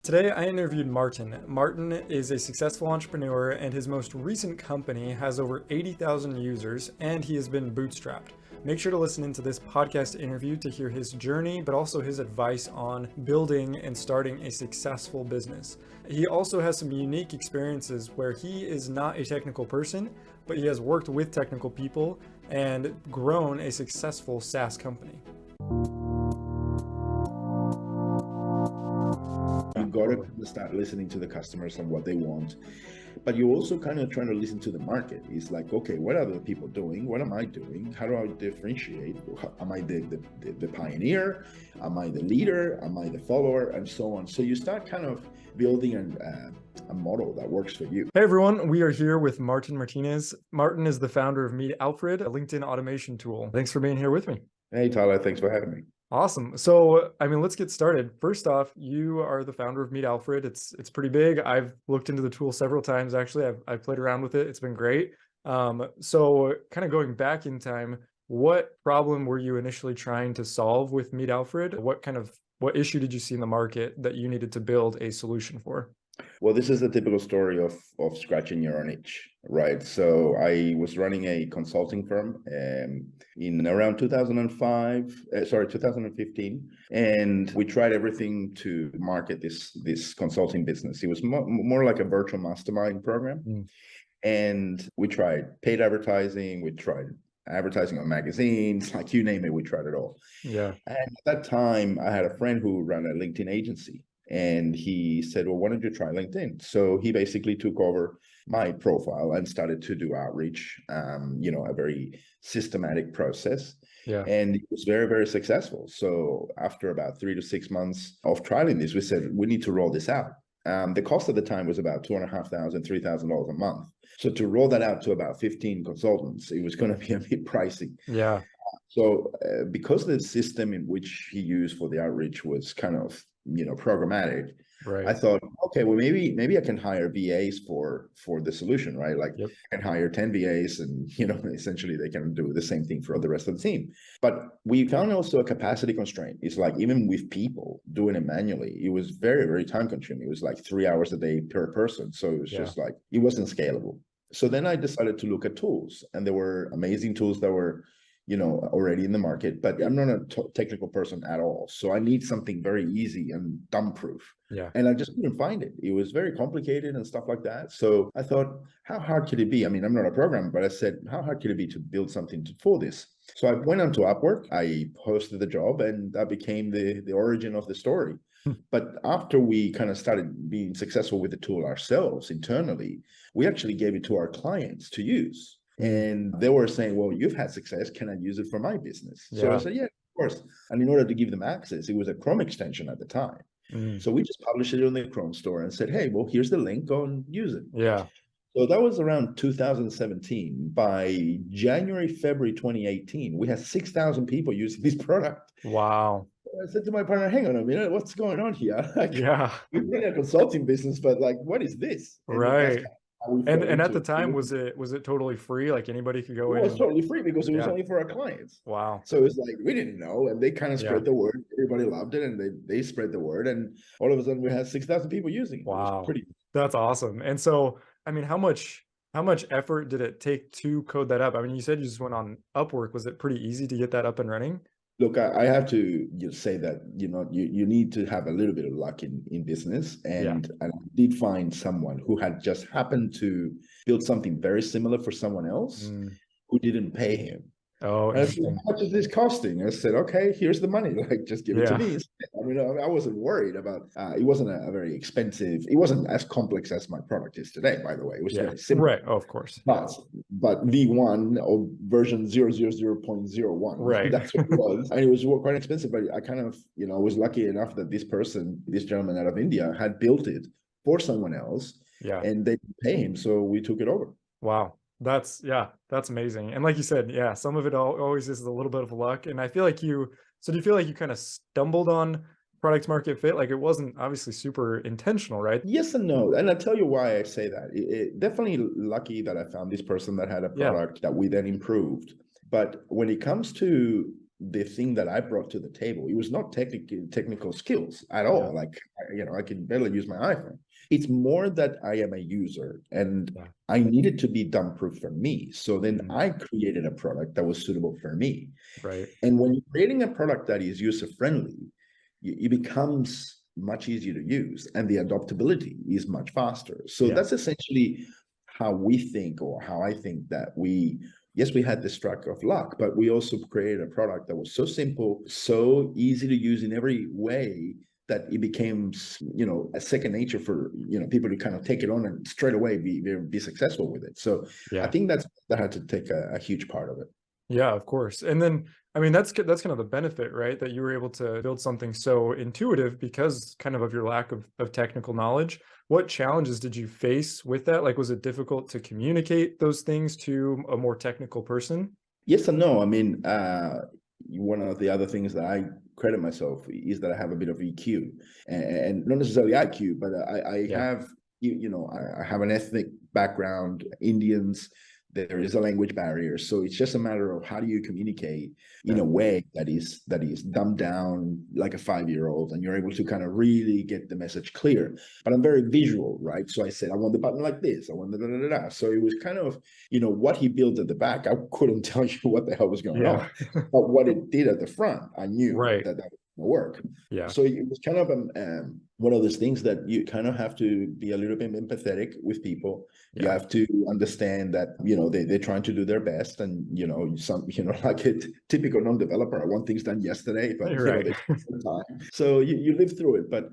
Today, I interviewed Martin. Martin is a successful entrepreneur, and his most recent company has over 80,000 users, and he has been bootstrapped. Make sure to listen into this podcast interview to hear his journey, but also his advice on building and starting a successful business. He also has some unique experiences where he is not a technical person, but he has worked with technical people and grown a successful SaaS company. You got to start listening to the customers and what they want, but you also kind of trying to listen to the market. It's like, okay, what are the people doing? What am I doing? How do I differentiate? Am I the pioneer? Am I the leader? Am I the follower? And so on. So you start kind of building a model that works for you. Hey everyone, we are here with Martin Martinez. Martin is the founder of Meet Alfred, a LinkedIn automation tool. Thanks for being here with me. Hey, Tyler, thanks for having me. Awesome. So, let's get started. First off, you are the founder of Meet Alfred. It's pretty big. I've looked into the tool several times, actually. I've played around with it. It's been great. So kind of going back in time, what problem were you initially trying to solve with Meet Alfred? What issue did you see in the market that you needed to build a solution for? Well, this is the typical story of scratching your own itch, right? So I was running a consulting firm in around 2015, and we tried everything to market this consulting business. It was more like a virtual mastermind program. And we tried paid advertising, we tried advertising on magazines, like you name it, we tried it all. Yeah. And at that time, I had a friend who ran a LinkedIn agency. And he said, well, why don't you try LinkedIn? So he basically took over my profile and started to do outreach, a very systematic process. Yeah. And it was very, very successful. So after about 3 to 6 months of trialing this, we said, we need to roll this out. The cost at the time was about $2,500, $3,000 a month. So to roll that out to about 15 consultants, it was going to be a bit pricey. Yeah. So because the system in which he used for the outreach was kind of programmatic, Right. I thought, okay, well, maybe I can hire VAs for the solution, right? Like, Yep. I can hire 10 VAs and essentially they can do the same thing for the rest of the team. But we found also a capacity constraint. It's like, even with people doing it manually, it was very, very time consuming. It was like 3 hours a day per person. So it was just like, it wasn't scalable. So then I decided to look at tools, and there were amazing tools that were already in the market, but I'm not a technical person at all. So I need something very easy and dumb-proof. Yeah. And I just couldn't find it. It was very complicated and stuff like that. So I thought, how hard could it be? I mean, I'm not a programmer, but I said, how hard could it be to build something for this? So I went on to Upwork, I posted the job, and that became the origin of the story. But after we kind of started being successful with the tool ourselves internally, we actually gave it to our clients to use. And they were saying, well, you've had success. Can I use it for my business? Yeah. So I said, yeah, of course. And in order to give them access, it was a Chrome extension at the time. So we just published it on the Chrome store and said, hey, well, here's the link, go and use it. Yeah. So that was around 2017. By January, February 2018, we had 6,000 people using this product. Wow. I said to my partner, hang on a minute, what's going on here? Like, yeah. We're running a consulting business, but like, what is this? Right. And at the time, it. was it totally free? Like, anybody could go in? It was totally free because it was only for our clients. Wow. So it's like, we didn't know, and they kind of spread the word. Everybody loved it, and they spread the word, and all of a sudden we had 6,000 people using it. Wow. It was pretty. That's awesome. And so, I mean, how much effort did it take to code that up? I mean, you said you just went on Upwork. Was it pretty easy to get that up and running? Look, I have to say that, you need to have a little bit of luck in business. And I did find someone who had just happened to build something very similar for someone else who didn't pay him. Oh, I said, how much is this costing? I said, okay, here's the money. Like, just give it to me. I mean, I wasn't worried about, it wasn't a very expensive, it wasn't as complex as my product is today, by the way. It was very simple. Right, of course. But V1 or version 0.01. Right. That's what it was. And it was quite expensive, but I kind of, was lucky enough that this gentleman out of India had built it for someone else. Yeah. And they didn't pay him, so we took it over. Wow. That's amazing. And like you said, some of it always is a little bit of luck. And I feel like do you feel like you kind of stumbled on product market fit? Like, it wasn't obviously super intentional, right? Yes and no. And I'll tell you why I say that. It definitely lucky that I found this person that had a product that we then improved. But when it comes to the thing that I brought to the table. It was not technical skills at all. Like, I can barely use my iPhone. It's more that I am a user and I needed to be dumb proof for me. So then I created a product that was suitable for me. Right. And when you're creating a product that is user friendly, it becomes much easier to use and the adoptability is much faster. So that's essentially how we think, or how I think that yes, we had the stroke of luck, but we also created a product that was so simple, so easy to use in every way, that it became, a second nature for, people to kind of take it on and straight away be successful with it. So I think that had to take a huge part of it. Yeah, of course. And then, I mean, that's kind of the benefit, right? That you were able to build something so intuitive because kind of your lack of technical knowledge. What challenges did you face with that? Like, was it difficult to communicate those things to a more technical person? Yes and no. I mean, one of the other things that I credit myself is that I have a bit of EQ, and not necessarily IQ, but I have, I have an ethnic background, Indians. There is a language barrier, so it's just a matter of how do you communicate in a way that is dumbed down like a 5-year-old, and you're able to kind of really get the message clear. But I'm very visual, right? So I said I want the button like this. I want the da da da da. So it was kind of, what he built at the back, I couldn't tell you what the hell was going on, but what it did at the front, I knew that was work. So it was kind of one of those things that you kind of have to be a little bit empathetic with people. You have to understand that, they're trying to do their best, and, like a typical non-developer, I want things done yesterday, but they take some time. So you live through it. But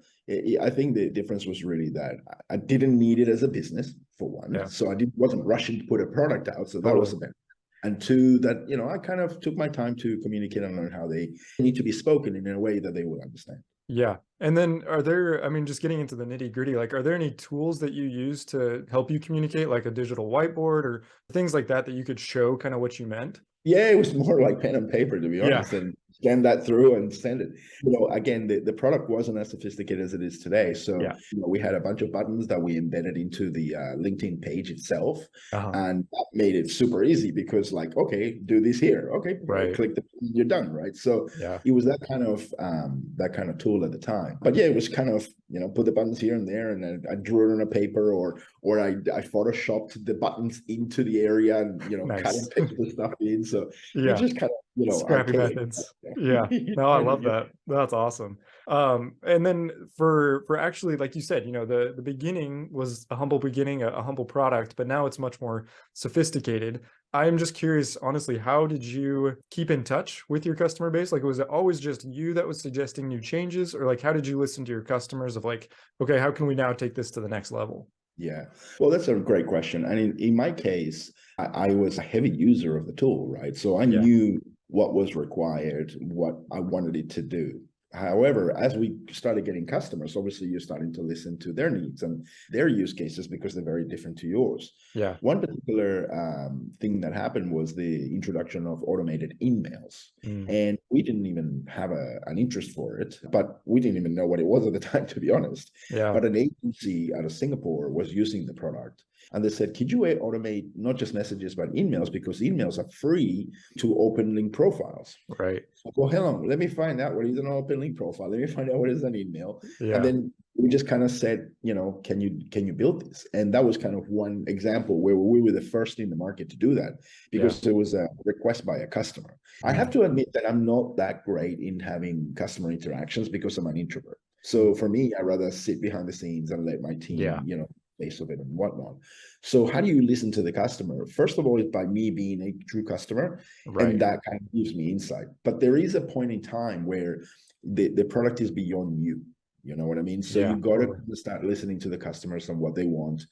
I think the difference was really that I didn't need it as a business, for one. So I wasn't rushing to put a product out. So that was a benefit. And two, that, I kind of took my time to communicate and learn how they need to be spoken in a way that they will understand. Yeah. And then are there, I mean, just getting into the nitty gritty, like, are there any tools that you use to help you communicate, like a digital whiteboard or things like that you could show kind of what you meant? Yeah, it was more like pen and paper, to be honest, and scan that through and send it. Again, the product wasn't as sophisticated as it is today. So, we had a bunch of buttons that we embedded into the LinkedIn page itself. And that made it super easy because, like, okay, do this here. Okay, click the button, you're done, right? So it was that kind of tool at the time. But yeah, it was kind of, put the buttons here and there, and then I drew it on a paper, or I photoshopped the buttons into the area and, cut and paste the stuff in. So you just kind of, scrappy methods. No, I love that. That's awesome. And then for actually, like you said, the beginning was a humble beginning, a humble product, but now it's much more sophisticated. I'm just curious, honestly, how did you keep in touch with your customer base? Like, was it always just you that was suggesting new changes, or like, how did you listen to your customers of like, okay, how can we now take this to the next level? Yeah, well, that's a great question. And in my case, I was a heavy user of the tool, right? So I knew what was required, what I wanted it to do. However, as we started getting customers, obviously you're starting to listen to their needs and their use cases because they're very different to yours. One particular thing that happened was the introduction of automated emails. And we didn't even have an interest for it, but we didn't even know what it was at the time, to be honest. But an agency out of Singapore was using the product. And they said, could you automate not just messages, but emails? Because emails are free to open link profiles. So, well, hang on, let me find out what is an open link profile. Let me find out what is an email. And then we just kind of said, can you build this? And that was kind of one example where we were the first in the market to do that, because it was a request by a customer. I have to admit that I'm not that great in having customer interactions because I'm an introvert. So for me, I rather sit behind the scenes and let my team, face of it and whatnot. So how do you listen to the customer? First of all, it's by me being a true customer, and that kind of gives me insight. But there is a point in time where the product is beyond you. You know what I mean? So you got to start listening to the customers and what they want.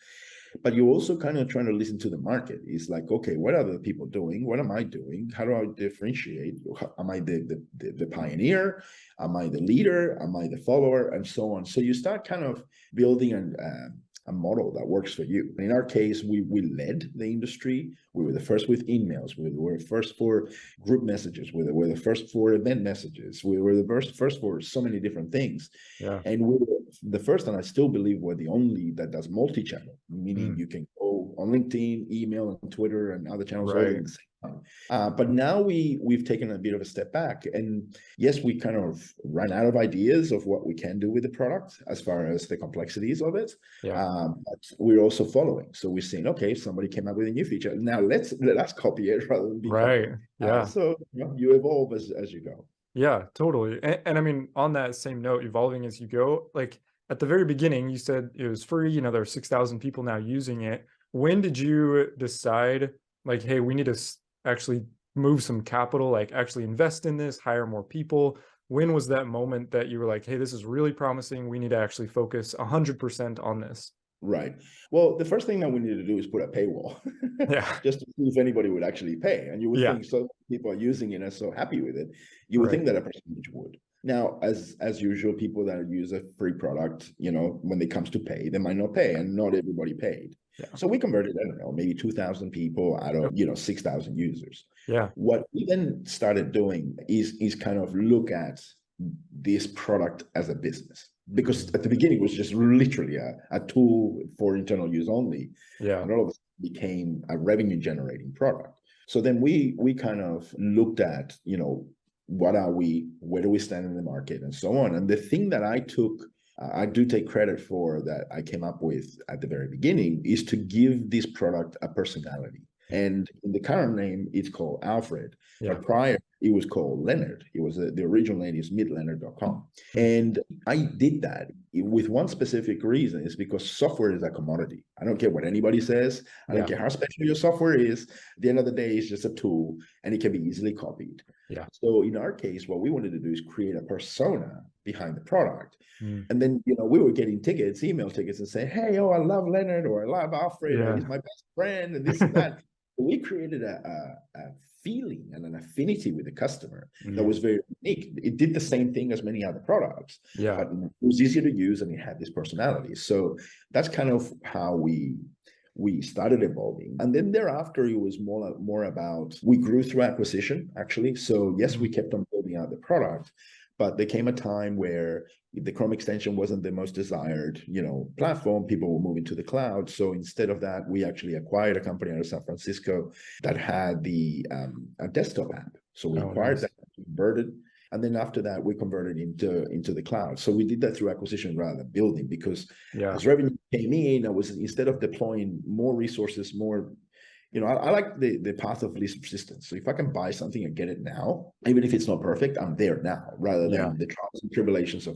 But you're also kind of trying to listen to the market. It's like, okay, what are the people doing? What am I doing? How do I differentiate? Am I the pioneer? Am I the leader? Am I the follower? And so on. So you start kind of building a model that works for you. In our case, we led the industry. We were the first with emails. We were the first for group messages. We were the first for event messages. We were the first for so many different things. And we were the first, and I still believe we're the only that does multi-channel, meaning you can go on LinkedIn, email, and Twitter, and other channels all at the same But now we've taken a bit of a step back, and yes, we kind of ran out of ideas of what we can do with the product as far as the complexities of it. Yeah. But we're also following. So we're saying, okay, somebody came up with a new feature. Now let us copy it rather than be Right. copied. Yeah. So you evolve as you go. Yeah, totally. And I mean, on that same note, evolving as you go, like at the very beginning, you said it was free, you know, there are 6,000 people now using it. When did you decide, like, hey, we need to actually move some capital, like actually invest in this, hire more people? When was that moment that you were like, hey, this is really promising, we need to actually focus 100% on this? Right. Well, the first thing that we need to do is put a paywall Yeah. just to see if anybody would actually pay. And you would Yeah. think so people are using it and so happy with it. You would Right. think that a percentage would. Now, as usual, people that use a free product, when it comes to pay, they might not pay, and not everybody paid. Yeah. So we converted, I don't know, maybe 2,000 people out of, Yep. 6,000 users. Yeah. What we then started doing is kind of look at this product as a business, because at the beginning it was just literally a tool for internal use only. Yeah. And all of a sudden became a revenue generating product. So then we kind of looked at, what are we, where do we stand in the market, and so on. And the thing that I do take credit for, that I came up with at the very beginning, is to give this product a personality. And in the current name, it's called Alfred. Yeah. But prior, it was called Leonard. It was the original name is meetleonard.com. And I did that with one specific reason, is because software is a commodity. I don't care what anybody says. I don't care how special your software is. At the end of the day, it's just a tool, and it can be easily copied. Yeah. So in our case, what we wanted to do is create a persona behind the product. Mm. And then, we were getting email tickets, and say, hey, I love Leonard, or I love Alfred, or he's my best friend, and this and that. We created a feeling and an affinity with the customer that was very unique. It did the same thing as many other products, but it was easier to use, and it had this personality. So that's kind of how we started evolving. And then thereafter, it was more about, we grew through acquisition, actually. So yes, we kept on building out the product, but there came a time where the Chrome extension wasn't the most desired, platform. People were moving to the cloud. So instead of that, we actually acquired a company out of San Francisco that had a desktop app. So we acquired that, converted, and then after that, we converted into the cloud. So we did that through acquisition rather than building, because as revenue came in, instead of deploying more resources, I like the path of least resistance. So if I can buy something and get it now, even if it's not perfect, I'm there now, rather than the trials and tribulations of,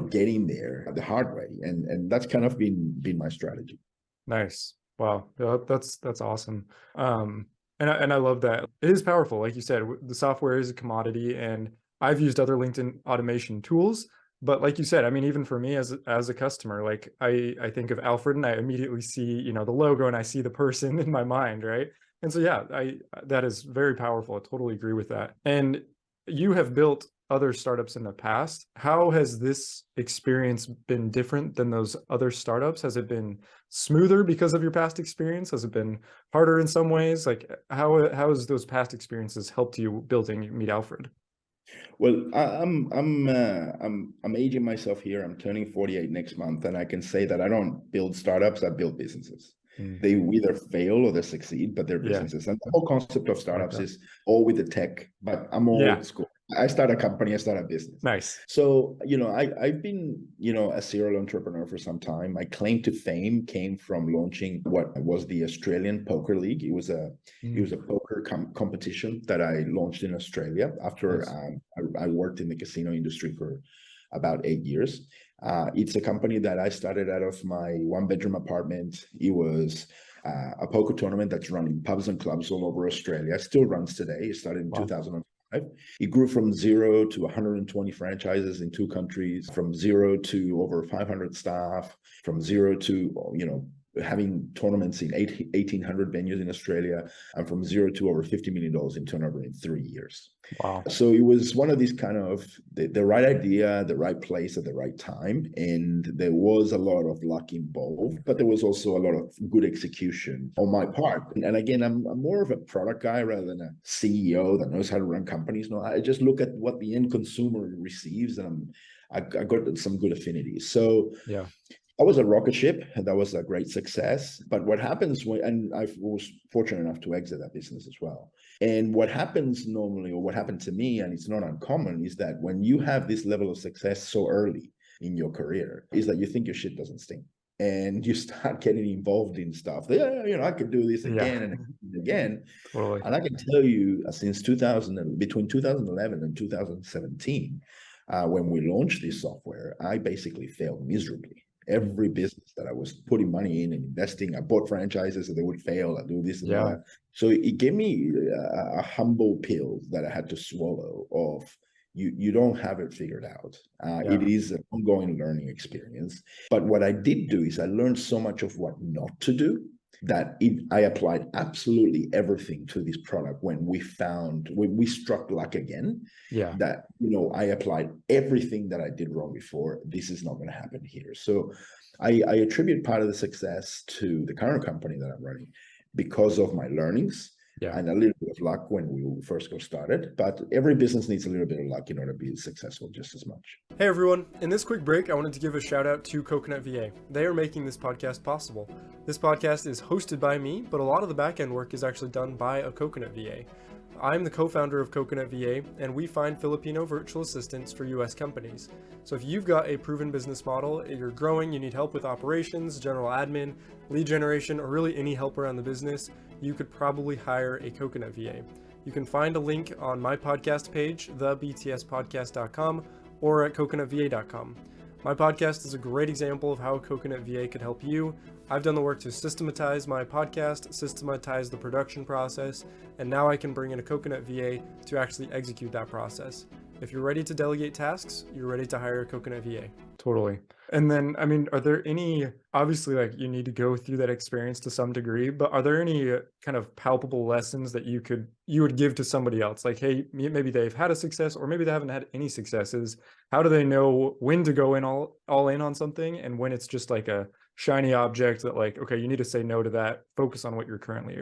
getting there the hard way. And that's kind of been my strategy. Nice. Wow. Yeah, that's awesome. And I love that. It is powerful. Like you said, the software is a commodity, and I've used other LinkedIn automation tools, but like you said, I mean, even for me as a customer, like I think of Alfred, and I immediately see, the logo, and I see the person in my mind, right? And so yeah, that is very powerful. I totally agree with that. And you have built other startups in the past. How has this experience been different than those other startups? Has it been smoother because of your past experience? Has it been harder in some ways? Like how has those past experiences helped you building Meet Alfred? Well, I'm aging myself here. I'm turning 48 next month, and I can say that I don't build startups. I build businesses. They either fail or they succeid, but they're businesses. And the whole concept of startups is all with the tech, but I'm old school. I start a company, I start a business. Nice. So, I've been, a serial entrepreneur for some time. My claim to fame came from launching what was the Australian Poker League. It was a poker competition that I launched in Australia after I worked in the casino industry for about 8 years. It's a company that I started out of my one-bedroom apartment. It was a poker tournament that's run in pubs and clubs all over Australia. It still runs today. It started in 2005. It grew from 0 to 120 franchises in 2 countries, from 0 to over 500 staff, from 0 to, having tournaments in 1,800 venues in Australia, and from 0 to over $50 million in turnover in 3 years. Wow. So it was one of these kind of the right idea, the right place at the right time. And there was a lot of luck involved, but there was also a lot of good execution on my part. And again, I'm more of a product guy rather than a CEO that knows how to run companies. No, I just look at what the end consumer receives, and I got some good affinities. So I was a rocket ship, and that was a great success. But what happens when, and I was fortunate enough to exit that business as well. And what happens normally, or what happened to me, and it's not uncommon, is that when you have this level of success so early in your career, is that you think your shit doesn't stink. And you start getting involved in stuff. Yeah, I could do this again and again. Totally. And I can tell you, since 2000, between 2011 and 2017, when we launched this software, I basically failed miserably. Every business that I was putting money in and investing, I bought franchises and they would fail. I do this and that. So it gave me a humble pill that I had to swallow of you don't have it figured out. It is an ongoing learning experience. But what I did do is I learned so much of what not to do that I applied absolutely everything to this product when we struck luck again. That I applied everything that I did wrong before. This is not going to happen here. So I attribute part of the success to the current company that I'm running because of my learnings. And a little bit of luck when we first got started, but every business needs a little bit of luck in order to be successful just as much. Hey everyone, in this quick break, I wanted to give a shout out to Coconut VA. They are making this podcast possible. This podcast is hosted by me, but a lot of the back-end work is actually done by a Coconut VA. I'm the co-founder of Coconut VA, and we find Filipino virtual assistants for US companies. So if you've got a proven business model, you're growing, you need help with operations, general admin, lead generation, or really any help around the business, you could probably hire a Coconut VA. You can find a link on my podcast page, thebtspodcast.com, or at coconutva.com. My podcast is a great example of how a Coconut VA could help you. I've done the work to systematize my podcast, systematize the production process, and now I can bring in a Coconut VA to actually execute that process. If you're ready to delegate tasks, you're ready to hire a Coconut VA. Totally. And then, are there any, obviously, you need to go through that experience to some degree, but are there any kind of palpable lessons that you would give to somebody else? Like, hey, maybe they've had a success, or maybe they haven't had any successes. How do they know when to go in all in on something, and when it's just like a shiny object that okay, you need to say no to that, focus on what you're currently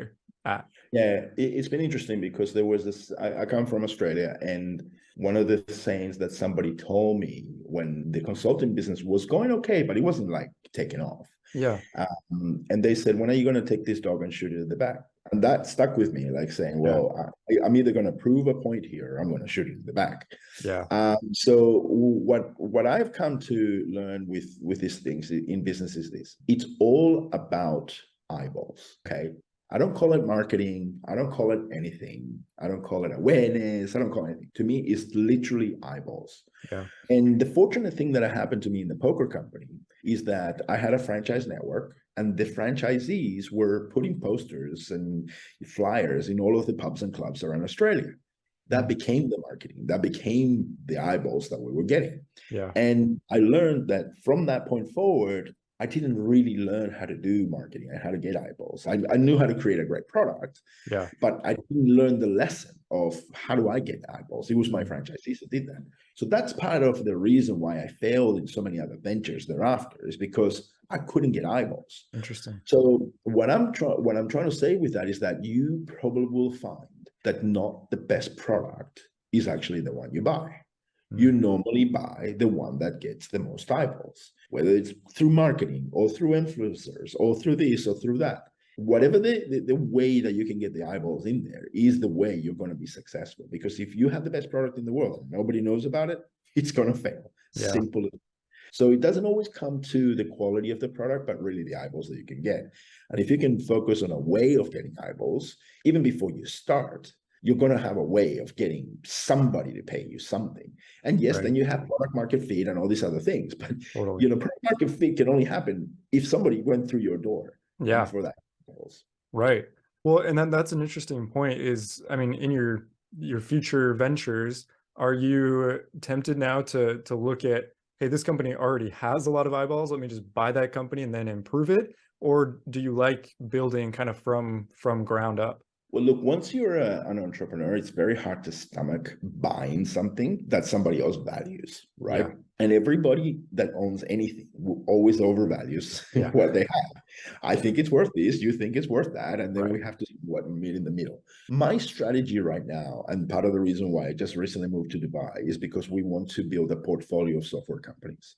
at? Yeah, it's been interesting because there was this, I come from Australia, and one of the sayings that somebody told me when the consulting business was going okay, but it wasn't taking off. And they said, when are you going to take this dog and shoot it in the back? And that stuck with me, saying, well, I'm either going to prove a point here or I'm going to shoot it in the back. So what I've come to learn with these things in business is this: it's all about eyeballs. Okay. I don't call it marketing. I don't call it anything. I don't call it awareness. I don't call it anything. To me, it's literally eyeballs. And the fortunate thing that happened to me in the poker company is that I had a franchise network, and the franchisees were putting posters and flyers in all of the pubs and clubs around Australia. That became the marketing. That became the eyeballs that we were getting. And I learned that from that point forward, I didn't really learn how to do marketing and how to get eyeballs. I knew how to create a great product, but I didn't learn the lesson of how do I get eyeballs. It was my franchisees that did that. So that's part of the reason why I failed in so many other ventures thereafter, is because I couldn't get eyeballs. Interesting. So what I'm trying to say with that is that you probably will find that not the best product is actually the one you buy. You normally buy the one that gets the most eyeballs, whether it's through marketing or through influencers or through this or through that. Whatever the way that you can get the eyeballs in there is the way you're going to be successful. Because if you have the best product in the world and nobody knows about it, it's going to fail. Simple. So it doesn't always come to the quality of the product, but really the eyeballs that you can get. And if you can focus on a way of getting eyeballs, even before you start, you're going to have a way of getting somebody to pay you something. And yes, then you have product market fit and all these other things. But product market fit can only happen if somebody went through your door. For that. Right. Well, and then that's an interesting point is, in your future ventures, are you tempted now to look at, hey, this company already has a lot of eyeballs, let me just buy that company and then improve it? Or do you like building kind of from ground up? Well, look, once you're an entrepreneur, it's very hard to stomach buying something that somebody else values, right? And everybody that owns anything always overvalues Yeah. what they have. I think it's worth this, you think it's worth that, and then Right. we have to see what we meet in the middle. My strategy right now, and part of the reason why I just recently moved to Dubai, is because we want to build a portfolio of software companies.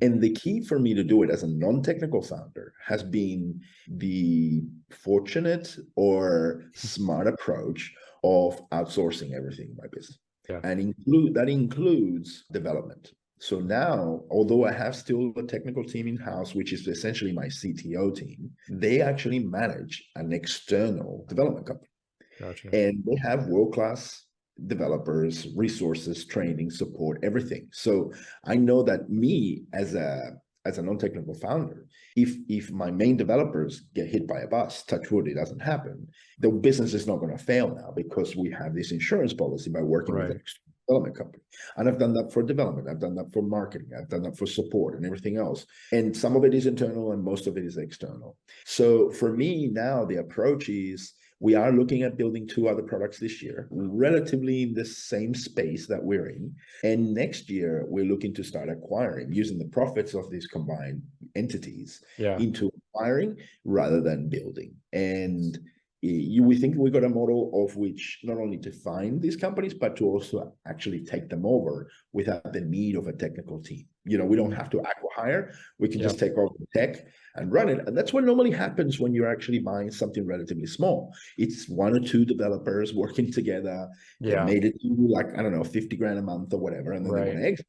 And the key for me to do it as a non-technical founder has been the fortunate or smart approach of outsourcing everything in my business. Yeah. And that includes development. So now, although I have still a technical team in-house, which is essentially my CTO team, they actually manage an external development company. Gotcha. And they have world-class developers, resources, training, support, everything. So I know that me as a non-technical founder, if my main developers get hit by a bus, touch wood, it doesn't happen, the business is not going to fail now because we have this insurance policy by working with an external development company. And I've done that for development, I've done that for marketing, I've done that for support and everything else. And some of it is internal and most of it is external. So for me now, the approach is, we are looking at building 2 other products this year, relatively in the same space that we're in. And next year, we're looking to start acquiring, using the profits of these combined entities into acquiring rather than building. And we think we got a model of which not only to find these companies, but to also actually take them over without the need of a technical team. We don't have to acqui-hire. We can just take over the tech and run it. And that's what normally happens when you're actually buying something relatively small. It's 1 or 2 developers working together. They made it to like, I don't know, 50 grand a month or whatever. And then they want to exit.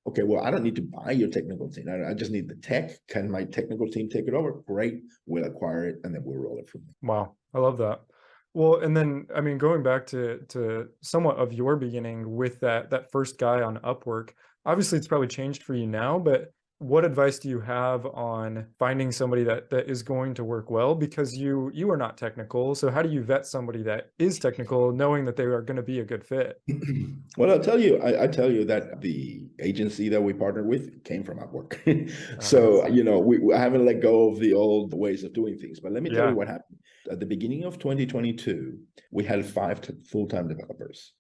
Okay, well, I don't need to buy your technical team. I just need the tech. Can my technical team take it over? Great. We'll acquire it and then we'll roll it from there. Wow. I love that. Well, and then, I mean, going back to somewhat of your beginning with that first guy on Upwork, obviously it's probably changed for you now, but what advice do you have on finding somebody that is going to work well? Because you are not technical. So how do you vet somebody that is technical, knowing that they are going to be a good fit? Well, I'll tell you, I tell you that the agency that we partnered with came from Upwork. So, we haven't let go of the old ways of doing things. But let me tell you what happened. At the beginning of 2022, we had 5 full-time developers.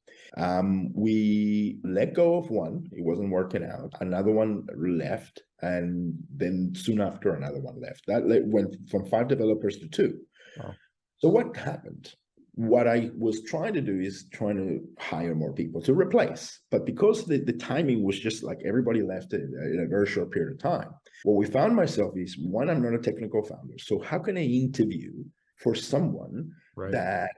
We let go of one. It wasn't working out. Another one left. And then soon after, another one left. That went from 5 developers to 2. Wow. So what happened? What I was trying to do is trying to hire more people to replace. But because the timing was just like everybody left in a very short period of time, what we found myself is, one, I'm not a technical founder. So how can I interview for someone that,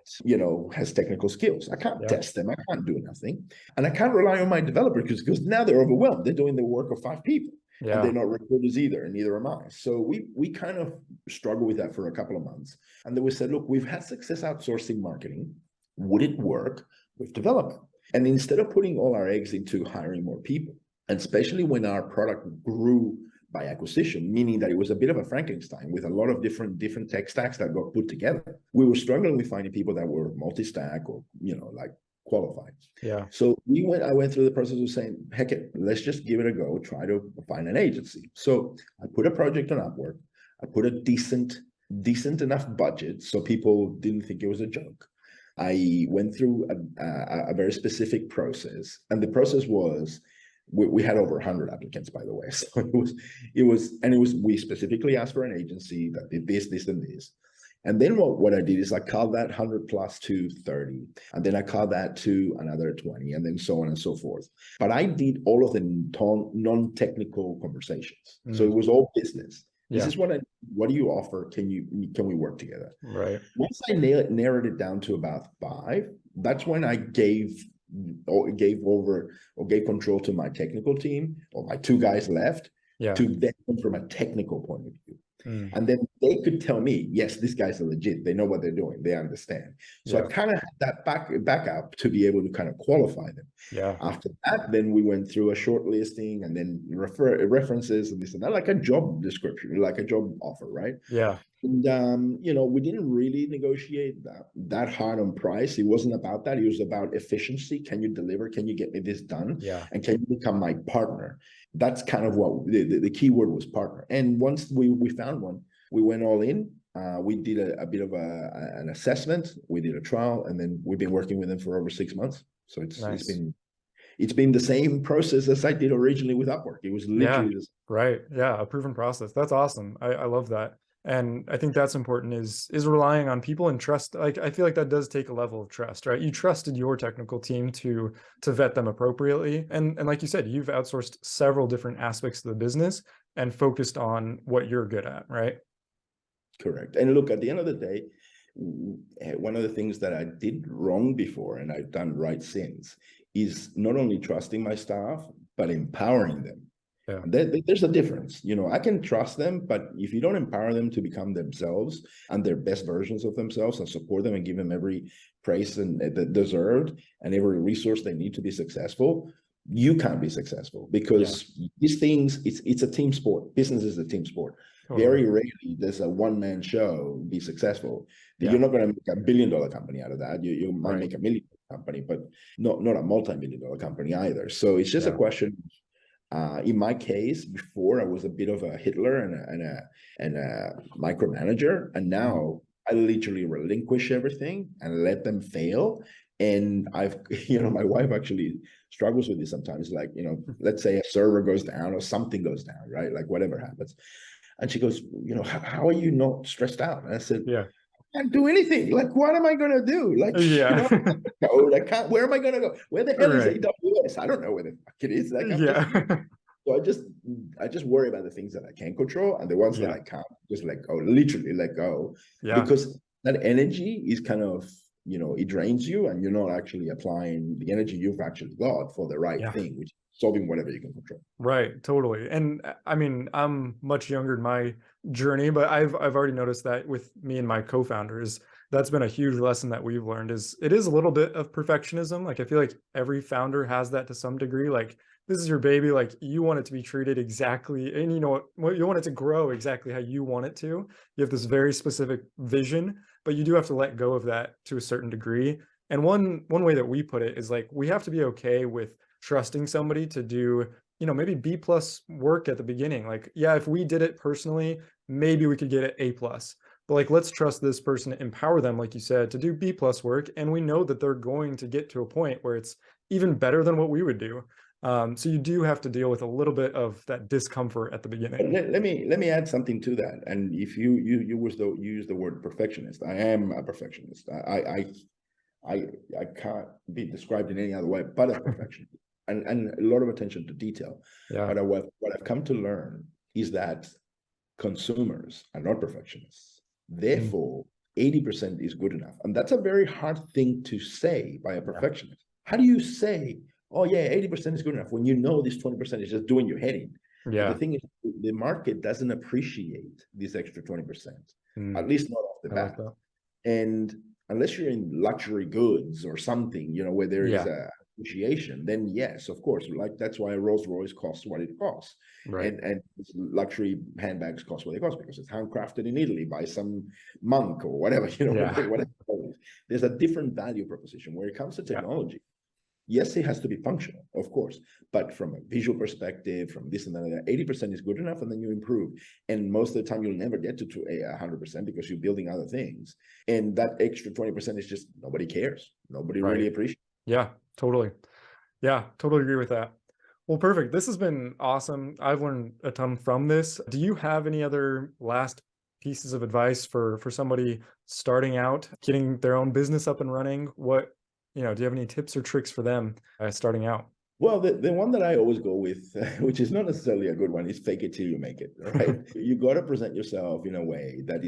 has technical skills? I can't test them. I can't do nothing. And I can't rely on my developers because now they're overwhelmed. They're doing the work of 5 people. And they're not recruiters either, and neither am I. So we kind of struggled with that for a couple of months. And then we said, look, we've had success outsourcing marketing. Would it work with development? And instead of putting all our eggs into hiring more people, and especially when our product grew by acquisition, meaning that it was a bit of a Frankenstein with a lot of different tech stacks that got put together, we were struggling with finding people that were multi-stack or, like qualified. So I went through the process of saying, heck it, let's just give it a go, try to find an agency. So I put a project on Upwork. I put a decent enough budget so people didn't think it was a joke. I went through a very specific process, and the process was, we had over 100 applicants, by the way. So we specifically asked for an agency that did this, and this. And then what I did is I called that 100 plus to 30, and then I called that to another 20, and then so on and so forth. But I did all of the non-technical conversations. So it was all business. This is what do you offer? Can we work together? Right. Once I narrowed it down to about 5, that's when I gave control to my technical team, or my 2 guys left, to vet them from a technical point of view. And then they could tell me, yes, these guys are legit. They know what they're doing. They understand. So I kind of had that back up to be able to kind of qualify them. After that, then we went through a short listing and then references and this and that, like a job description, like a job offer, right? And we didn't really negotiate that hard on price. It wasn't about that. It was about efficiency. Can you deliver? Can you get me this done? And can you become my partner? That's kind of what the key word was, partner. And once we found one, we went all in. We did a bit of an assessment. We did a trial, and then we've been working with them for over 6 months. So it's it's been the same process as I did originally with Upwork. It was Yeah, literally the same. right. Yeah, a proven process. That's awesome. I love that. And I think that's important is relying on people and trust. Like I feel like that does take a level of trust, right? You trusted your technical team to vet them appropriately. And like you said, you've outsourced several different aspects of the business and focused on what you're good at, right? Correct. And look, at the end of the day, one of the things that I did wrong before and I've done right since is not only trusting my staff, but empowering them. Yeah. And there's a difference. I can trust them, but if you don't empower them to become themselves and their best versions of themselves and support them and give them every praise and deserved and every resource they need to be successful, you can't be successful because these things, it's a team sport. Business is a team sport. Totally. Very rarely does a one-man show be successful. Yeah. You're not going to make $1 billion company out of that. You might Right. make $1 million company, but not a multi-million-dollar company either. So it's just a question. In my case, before I was a bit of a Hitler and a micromanager, and now I literally relinquish everything and let them fail. And I've, my wife actually struggles with this sometimes. Like, let's say a server goes down or something goes down, right? Like whatever happens. And she goes, how are you not stressed out? And I said, Yeah. I can't do anything. Like, what am I going to do? Like, Yeah. I can't, where am I going to go? Where the hell is AWS? I don't know where the fuck it is. Like, so I just worry about the things that I can control, and the ones that I can't, just let go, literally let go. Yeah. Because that energy is kind of, it drains you, and you're not actually applying the energy you've actually got for the right thing, which is solving whatever you can control. Right, totally. And I mean, I'm much younger in my journey, but I've already noticed that with me and my co-founders, that's been a huge lesson that we've learned is it is a little bit of perfectionism. Like I feel like every founder has that to some degree. Like this is your baby, like you want it to be treated exactly, and you want it to grow exactly how you want it to. You have this very specific vision, but you do have to let go of that to a certain degree. And one way that we put it is like we have to be okay with trusting somebody to do, maybe B+ work at the beginning. Like, yeah, if we did it personally, maybe we could get it A+. But like, let's trust this person, empower them, like you said, to do B+ work. And we know that they're going to get to a point where it's even better than what we would do. So you do have to deal with a little bit of that discomfort at the beginning. Let me add something to that. And if you use the word perfectionist, I am a perfectionist. I can't be described in any other way but a perfectionist. And a lot of attention to detail. Yeah. But what I've come to learn is that consumers are not perfectionists. Therefore, 80% is good enough. And that's a very hard thing to say by a perfectionist. How do you say, oh yeah, 80% is good enough when you know this 20% is just doing your head in? Yeah. But the thing is, the market doesn't appreciate this extra 20%, at least not off the bat. Like and unless you're in luxury goods or something, where there is a appreciation, then yes, of course, like that's why a Rolls Royce costs what it costs, right. and luxury handbags cost what they cost because it's handcrafted in Italy by some monk or whatever, whatever. There's a different value proposition where it comes to technology. Yes, it has to be functional, of course, but from a visual perspective, from this and that, 80% is good enough, and then you improve. And most of the time, you'll never get to 100% because you're building other things. And that extra 20% is just nobody cares. Nobody really appreciates. Yeah, totally. Yeah, totally agree with that. Well, perfect. This has been awesome. I've learned a ton from this. Do you have any other last pieces of advice for somebody starting out, getting their own business up and running? Do you have any tips or tricks for them starting out? Well, the one that I always go with, which is not necessarily a good one, is fake it till you make it, right? You got to present yourself in a way that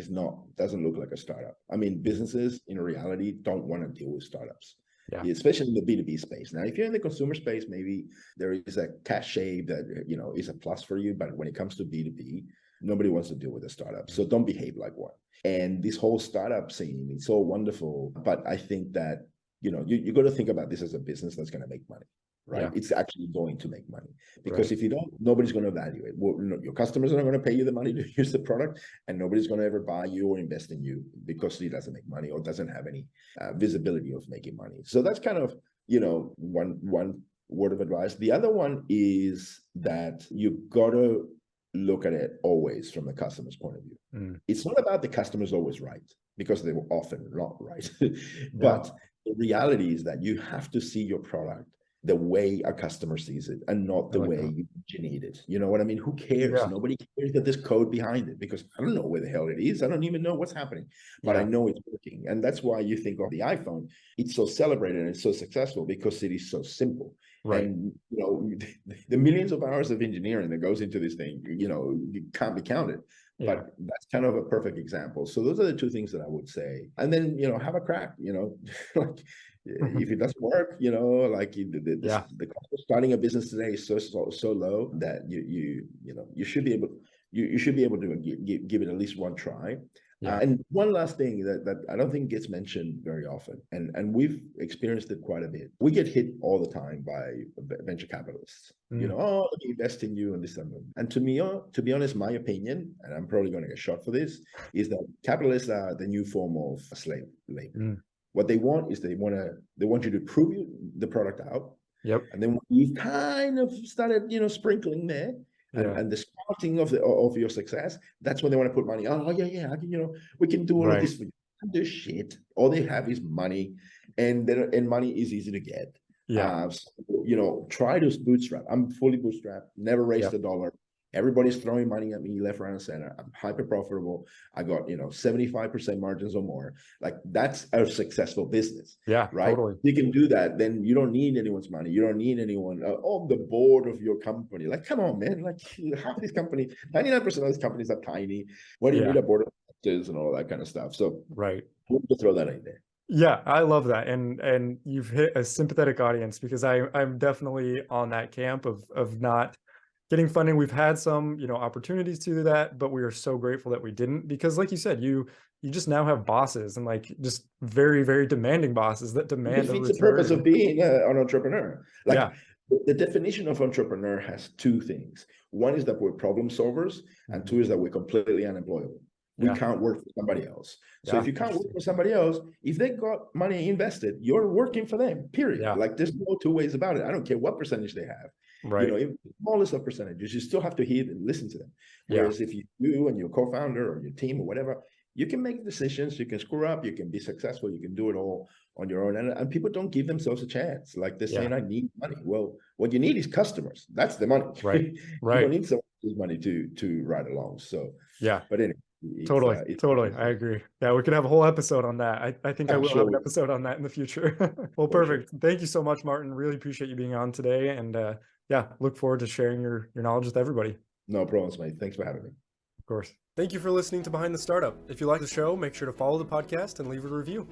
doesn't look like a startup. I mean, businesses in reality don't want to deal with startups, especially in the B2B space. Now, if you're in the consumer space, maybe there is a cachet that, is a plus for you. But when it comes to B2B, nobody wants to deal with a startup. So don't behave like one. And this whole startup scene, it's so wonderful. But I think that, you got to think about this as a business that's going to make money, right? It's actually going to make money because if you don't, nobody's going to value it. Well, your customers are not going to pay you the money to use the product, and nobody's going to ever buy you or invest in you because it doesn't make money or doesn't have any visibility of making money. So that's kind of, one word of advice. The other one is that you got to look at it always from the customer's point of view. It's not about the customer's always right, because they were often not right. But the reality is that you have to see your product the way a customer sees it and not the way you engineered it. You know what I mean? Who cares? Yeah. Nobody cares that there's code behind it, because I don't know where the hell it is. I don't even know what's happening, but I know it's working. And that's why you think of the iPhone. It's so celebrated and it's so successful because it is so simple. Right. And, you know, the millions of hours of engineering that goes into this thing, you know, it can't be counted. But that's kind of a perfect example. So those are the two things that I would say. And then, you know, have a crack, you know, like if it doesn't work, you know, like the cost of starting a business today is so low that you should be able to give it at least one try. And one last thing that I don't think gets mentioned very often, and we've experienced it quite a bit. We get hit all the time by venture capitalists. You know, oh, let me invest in you and this and that. And to be honest, my opinion, and I'm probably going to get shot for this, is that capitalists are the new form of slave labor. What they want is they want you to prove the product out. And then when you've kind of started, you know, sprinkling there, and the starting of your success, that's when they want to put money. Oh yeah, I can, you know, we can do all of this for you. Do shit. All they have is money, and money is easy to get. So, you know, try to bootstrap. I'm fully bootstrapped. Never raised a dollar. Everybody's throwing money at me left, right, and center. I'm hyper profitable. I got, you know, 75% margins or more. Like, that's a successful business. Right? Totally. You can do that. Then you don't need anyone's money. You don't need anyone on the board of your company. Like, come on, man. Like, half these companies, 99% of these companies are tiny. What do you need a board of directors and all that kind of stuff? So we'll throw that in there. Yeah, I love that. And you've hit a sympathetic audience, because I'm definitely on that camp of not getting funding. We've had some, you know, opportunities to do that, but we are so grateful that we didn't, because like you said, you just now have bosses, and like just very, very demanding bosses that demand a return. It defeats the purpose of being an entrepreneur. Like, the definition of entrepreneur has two things. One is that we're problem solvers, and two is that we're completely unemployable. We can't work for somebody else. So if you can't work for somebody else, if they got money invested, you're working for them, period. Like, there's no two ways about it. I don't care what percentage they have. You know, even the smallest of percentages, you still have to hear and listen to them. Whereas if you and your co-founder or your team or whatever, you can make decisions, you can screw up, you can be successful, you can do it all on your own. And people don't give themselves a chance. Like, they're saying, I need money. Well, what you need is customers. That's the money. You don't need someone else's money to ride along. So, but anyway. Totally. I agree. Yeah, we could have a whole episode on that. I think I will have an episode on that in the future. Well, perfect. Thank you so much, Martin. Really appreciate you being on today. And look forward to sharing your knowledge with everybody. No problems, mate. Thanks for having me. Of course. Thank you for listening to Behind the Startup. If you like the show, make sure to follow the podcast and leave a review.